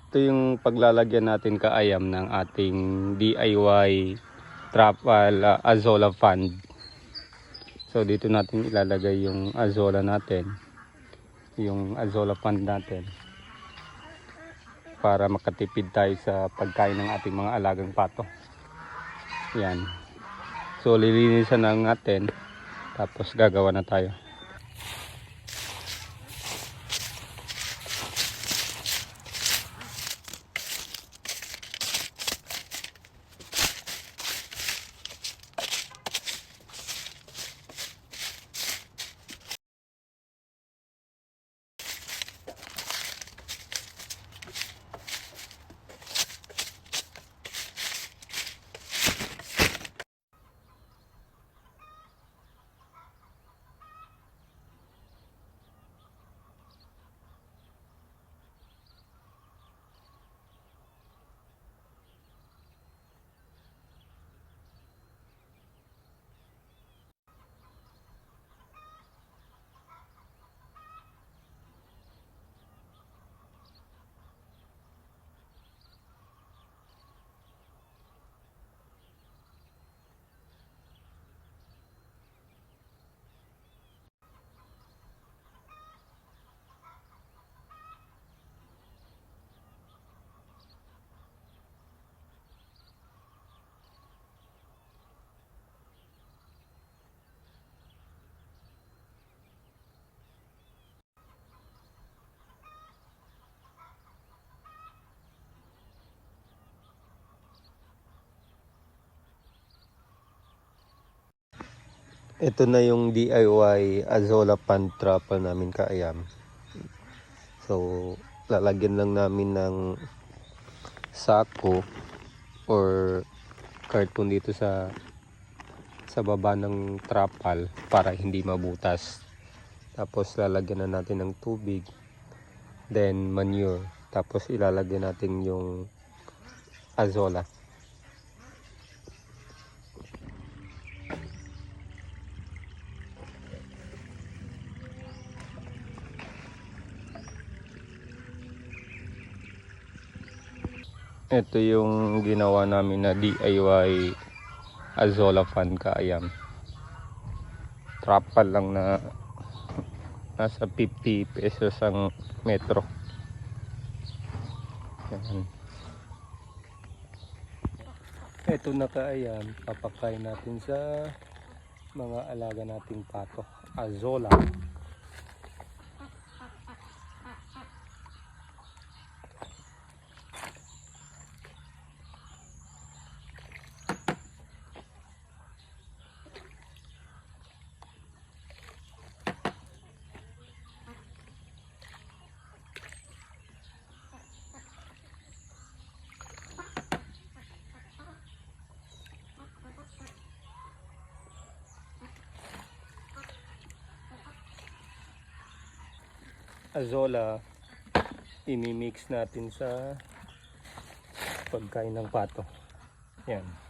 Ito yung paglalagyan natin kaayam ng ating DIY trapal Azolla Fund. So dito natin ilalagay yung Azolla natin, yung Azolla Fund natin, para makatipid tayo sa pagkain ng ating mga alagang pato. Yan. So lilinisan lang natin, tapos gagawa na tayo. Ito na yung DIY Azolla Fund trapal namin kaayam. So lalagyan lang namin ng sako or carton dito sa baba ng trapal para hindi mabutas. Tapos lalagyan na natin ng tubig, then manure, tapos ilalagyan natin yung Azolla. Ito yung ginawa namin na DIY Azolla Fund kaayam. Trapal lang na nasa 50 pesos ang metro. Yan. Ito na kaayam, papakain natin sa mga alaga nating pato. Azolla. Azolla, imimix natin sa pagkain ng pato. Yan.